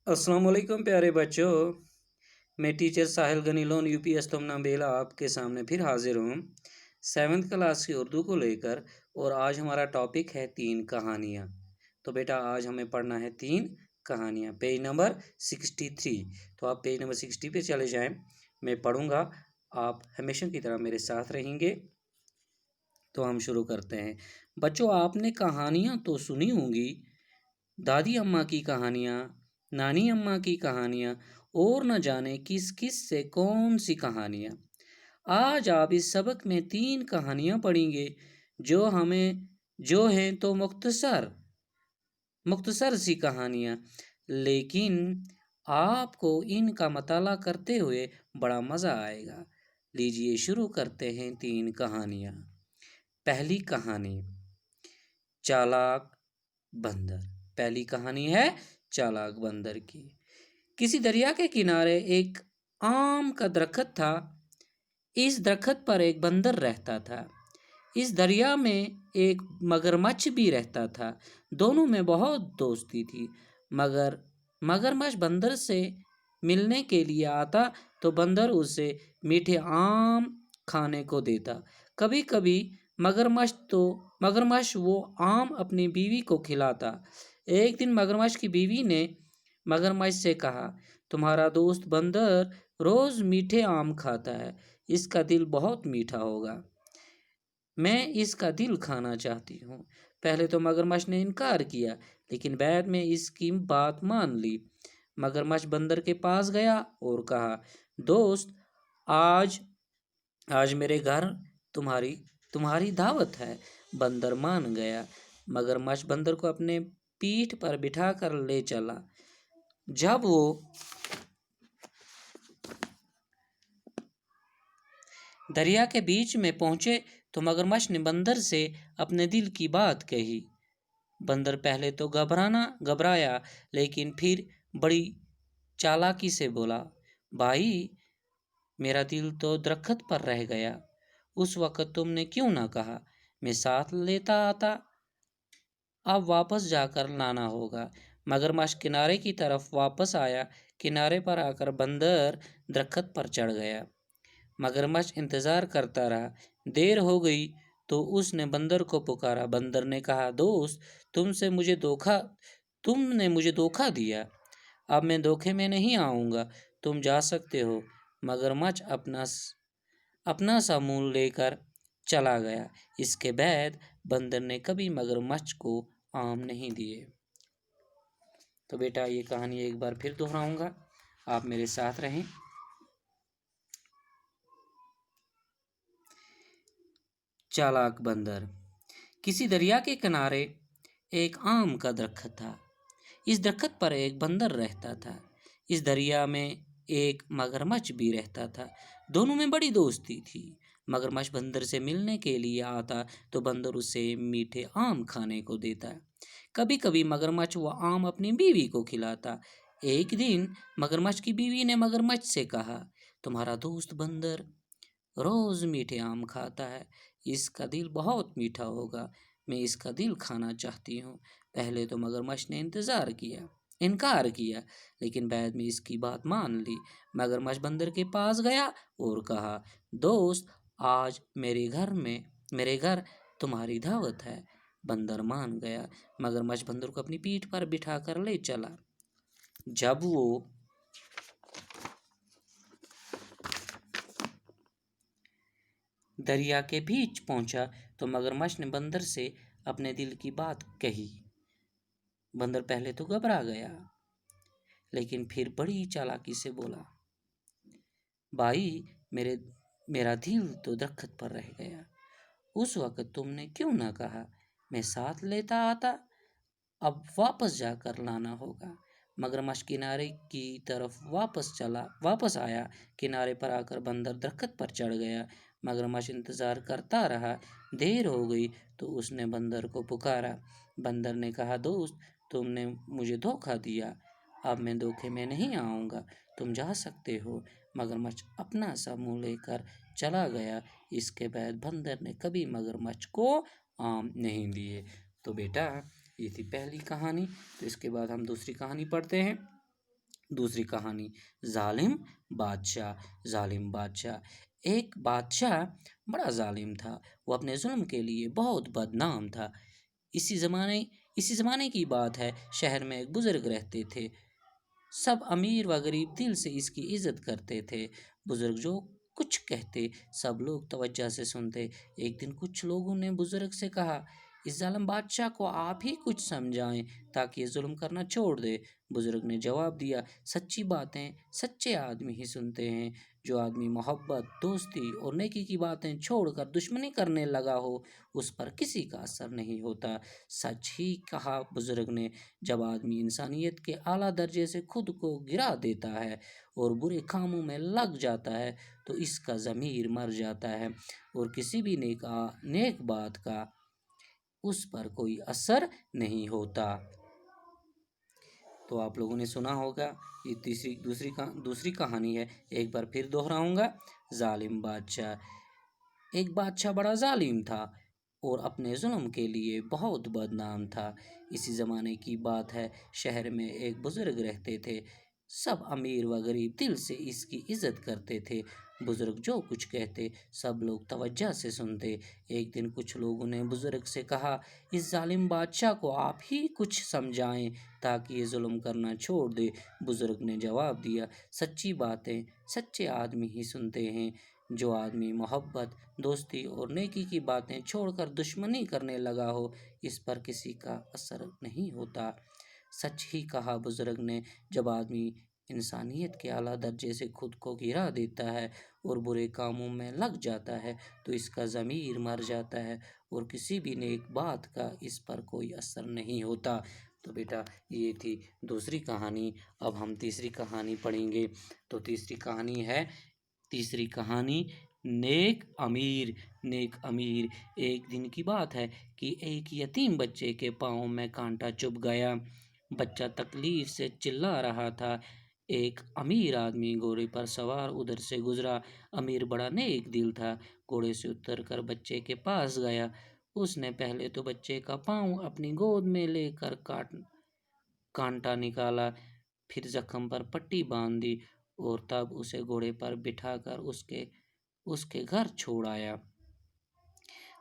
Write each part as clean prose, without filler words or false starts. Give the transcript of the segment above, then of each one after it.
अस्सलाम वालेकुम प्यारे बच्चों। मैं टीचर साहिल गनी लोन यूपीएस तुमना बेला आपके सामने फिर हाजिर हूँ 7th क्लास की उर्दू को लेकर। और आज हमारा टॉपिक है 3 कहानियाँ। तो बेटा आज हमें पढ़ना है 3 कहानियाँ, पेज नंबर 63। तो आप पेज नंबर 60 पे चले जाएं, मैं पढ़ूँगा, आप हमेशा की तरह मेरे साथ रहेंगे। तो हम शुरू करते हैं। बच्चों, आपने कहानियाँ तो सुनी होंगी, दादी अम्मा की कहानियाँ, नानी अम्मा की कहानियाँ, और न जाने किस किस से कौन सी कहानियाँ। आज आप इस सबक में 3 कहानियाँ पढ़ेंगे जो हैं तो मुख्तसर मुख्तसर सी कहानियाँ, लेकिन आपको इनका मताला करते हुए बड़ा मज़ा आएगा। लीजिए शुरू करते हैं 3 कहानियाँ। पहली कहानी, चालाक बंदर। पहली कहानी है चालाक बंदर की। किसी दरिया के किनारे एक आम का दरख्त था। इस दरख्त पर एक बंदर रहता था। इस दरिया में एक मगरमच्छ भी रहता था। दोनों में बहुत दोस्ती थी। मगर मगरमच्छ बंदर से मिलने के लिए आता तो बंदर उसे मीठे आम खाने को देता। कभी कभी मगरमच्छ वो आम अपनी बीवी को खिलाता। एक दिन मगरमच्छ की बीवी ने मगरमच्छ से कहा, तुम्हारा दोस्त बंदर रोज मीठे आम खाता है, इसका दिल बहुत मीठा होगा, मैं इसका दिल खाना चाहती हूँ। पहले तो मगरमच्छ ने इनकार किया, लेकिन बाद में इसकी बात मान ली। मगरमच्छ बंदर के पास गया और कहा, दोस्त, आज आज मेरे घर तुम्हारी तुम्हारी दावत है। बंदर मान गया। मगरमच्छ बंदर को अपने पीठ पर बिठा कर ले चला। जब वो दरिया के बीच में पहुंचे तो मगरमच्छ ने बंदर से अपने दिल की बात कही। बंदर पहले तो घबराया, लेकिन फिर बड़ी चालाकी से बोला, भाई, मेरा दिल तो दरख्त पर रह गया। उस वक़्त तुमने क्यों ना कहा, मैं साथ लेता आता। अब वापस जाकर लाना होगा। मगरमच्छ किनारे की तरफ वापस आया। किनारे पर आकर बंदर दरख्त पर चढ़ गया। मगरमच्छ इंतज़ार करता रहा। देर हो गई तो उसने बंदर को पुकारा। बंदर ने कहा, दोस्त, तुमने मुझे धोखा दिया। अब मैं धोखे में नहीं आऊँगा, तुम जा सकते हो। मगरमच्छ अपना सा मुँह लेकर चला गया। इसके बाद बंदर ने कभी मगरमच्छ को आम नहीं दिए। तो बेटा ये कहानी एक बार फिर दोहराऊंगा, आप मेरे साथ रहें। चालाक बंदर। किसी दरिया के किनारे एक आम का दरख्त था। इस दरख्त पर एक बंदर रहता था। इस दरिया में एक मगरमच्छ भी रहता था। दोनों में बड़ी दोस्ती थी। मगरमच्छ बंदर से मिलने के लिए आता तो बंदर उसे मीठे आम खाने को देता। कभी कभी मगरमच्छ वो आम अपनी बीवी को खिलाता। एक दिन मगरमच्छ की बीवी ने मगरमच्छ से कहा, तुम्हारा दोस्त बंदर रोज मीठे आम खाता है, इसका दिल बहुत मीठा होगा, मैं इसका दिल खाना चाहती हूँ। पहले तो मगरमच्छ ने इनकार किया, लेकिन बाद में इसकी बात मान ली। मगरमच्छ बंदर के पास गया और कहा, दोस्त, आज मेरे घर तुम्हारी दावत है। बंदर मान गया। मगरमच्छ बंदर को अपनी पीठ पर बिठा कर ले चला। जब वो दरिया के बीच पहुंचा तो मगरमच्छ ने बंदर से अपने दिल की बात कही। बंदर पहले तो घबरा गया, लेकिन फिर बड़ी चालाकी से बोला, भाई, मेरा दिल तो दरख्त पर रह गया। उस वक़्त तुमने क्यों ना कहा, मैं साथ लेता आता। अब वापस जाकर लाना होगा। मगरमच्छ किनारे की तरफ वापस आया। किनारे पर आकर बंदर दरख्त पर चढ़ गया। मगरमच्छ इंतज़ार करता रहा। देर हो गई तो उसने बंदर को पुकारा। बंदर ने कहा, दोस्त, तुमने मुझे धोखा दिया, अब मैं धोखे में नहीं आऊँगा, तुम जा सकते हो। मगरमच्छ अपना सा मुँह लेकर चला गया। इसके बाद बंदर ने कभी मगरमच्छ को आम नहीं दिए। तो बेटा ये थी पहली कहानी। तो इसके बाद हम दूसरी कहानी पढ़ते हैं। دوسری کہانی ظالم بادشاہ۔ ظالم بادشاہ، ایک بادشاہ بڑا ظالم تھا، وہ اپنے ظلم کے لیے بہت بدنام تھا۔ اسی زمانے کی بات ہے، شہر میں ایک بزرگ رہتے تھے۔ سب امیر و غریب دل سے اس کی عزت کرتے تھے۔ بزرگ جو کچھ کہتے سب لوگ توجہ سے سنتے۔ ایک دن کچھ لوگوں نے بزرگ سے کہا، اس ظالم بادشاہ کو آپ ہی کچھ سمجھائیں تاکہ یہ ظلم کرنا چھوڑ دے۔ بزرگ نے جواب دیا، سچی باتیں سچے آدمی ہی سنتے ہیں۔ جو آدمی محبت، دوستی اور نیکی کی باتیں چھوڑ کر دشمنی کرنے لگا ہو، اس پر کسی کا اثر نہیں ہوتا۔ سچ ہی کہا بزرگ نے، جب آدمی انسانیت کے اعلیٰ درجے سے خود کو گرا دیتا ہے اور برے کاموں میں لگ جاتا ہے تو اس کا ضمیر مر جاتا ہے اور کسی بھی نیک بات کا اس پر کوئی اثر نہیں ہوتا۔ تو آپ لوگوں نے سنا ہوگا، یہ دوسری کہانی ہے، ایک بار پھر دہراؤں گا۔ ظالم بادشاہ، ایک بادشاہ بڑا ظالم تھا اور اپنے ظلم کے لیے بہت بدنام تھا۔ اسی زمانے کی بات ہے، شہر میں ایک بزرگ رہتے تھے۔ سب امیر و غریب دل سے اس کی عزت کرتے تھے۔ بزرگ جو کچھ کہتے سب لوگ توجہ سے سنتے۔ ایک دن کچھ لوگوں نے بزرگ سے کہا، اس ظالم بادشاہ کو آپ ہی کچھ سمجھائیں تاکہ یہ ظلم کرنا چھوڑ دے۔ بزرگ نے جواب دیا، سچی باتیں سچے آدمی ہی سنتے ہیں۔ جو آدمی محبت، دوستی اور نیکی کی باتیں چھوڑ کر دشمنی کرنے لگا ہو، اس پر کسی کا اثر نہیں ہوتا۔ سچ ہی کہا بزرگ نے، جب آدمی انسانیت کے اعلیٰ درجے سے خود کو گرا دیتا ہے اور برے کاموں میں لگ جاتا ہے تو اس کا ضمیر مر جاتا ہے اور کسی بھی نیک بات کا اس پر کوئی اثر نہیں ہوتا۔ تو بیٹا یہ تھی دوسری کہانی۔ اب ہم تیسری کہانی پڑھیں گے۔ تو تیسری کہانی نیک امیر۔ نیک امیر، ایک دن کی بات ہے کہ ایک یتیم بچے کے پاؤں میں کانٹا چبھ گیا۔ بچہ تکلیف سے چلا رہا تھا۔ ایک امیر آدمی گھوڑے پر سوار ادھر سے گزرا۔ امیر بڑا نیک دل تھا، گھوڑے سے اتر کر بچے کے پاس گیا۔ اس نے پہلے تو بچے کا پاؤں اپنی گود میں لے کر کانٹا نکالا، پھر زخم پر پٹی باندھ دی اور تب اسے گھوڑے پر بٹھا کر اس کے گھر چھوڑ آیا۔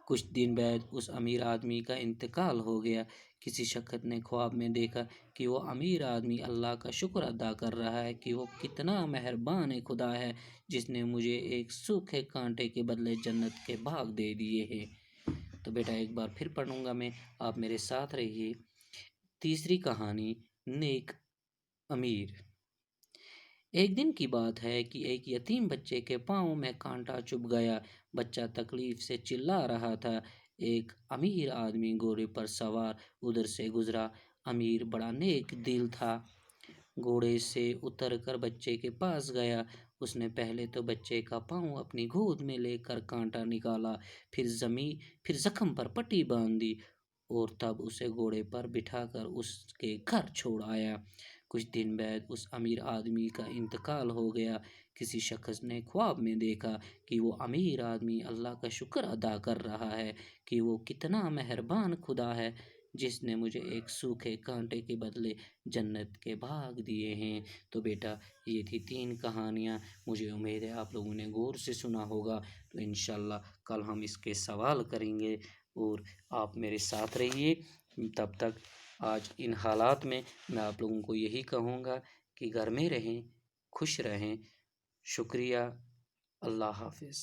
کچھ دن بعد اس امیر آدمی کا انتقال ہو گیا۔ کسی شخص نے خواب میں دیکھا کہ وہ امیر آدمی اللہ کا شکر ادا کر رہا ہے کہ وہ کتنا مہربان خدا ہے جس نے مجھے ایک سوکھے کانٹے کے بدلے جنت کے باغ دے دیے ہیں۔ تو بیٹا ایک بار پھر پڑھوں گا میں، آپ میرے ساتھ رہیے۔ تیسری کہانی نیک امیر۔ ایک دن کی بات ہے کہ ایک یتیم بچے کے پاؤں میں کانٹا چبھ گیا۔ بچہ تکلیف سے چلا رہا تھا۔ ایک امیر آدمی گھوڑے پر سوار ادھر سے گزرا۔ امیر بڑا نیک دل تھا، گھوڑے سے اتر کر بچے کے پاس گیا۔ اس نے پہلے تو بچے کا پاؤں اپنی گود میں لے کر کانٹا نکالا، پھر زخم پر پٹی باندھ دی اور تب اسے گھوڑے پر بٹھا کر اس کے گھر چھوڑ آیا۔ کچھ دن بعد اس امیر آدمی کا انتقال ہو گیا۔ کسی شخص نے خواب میں دیکھا کہ وہ امیر آدمی اللہ کا شکر ادا کر رہا ہے کہ وہ کتنا مہربان خدا ہے جس نے مجھے ایک سوکھے کانٹے کے بدلے جنت کے باغ دیے ہیں۔ تو بیٹا یہ تھی 3 کہانیاں۔ مجھے امید ہے آپ لوگوں نے غور سے سنا ہوگا۔ تو انشاءاللہ کل ہم اس کے سوال کریں گے اور آپ میرے ساتھ رہیے۔ تب تک آج ان حالات میں آپ لوگوں کو یہی کہوں گا کہ گھر میں رہیں، خوش رہیں۔ شکریہ، اللہ حافظ۔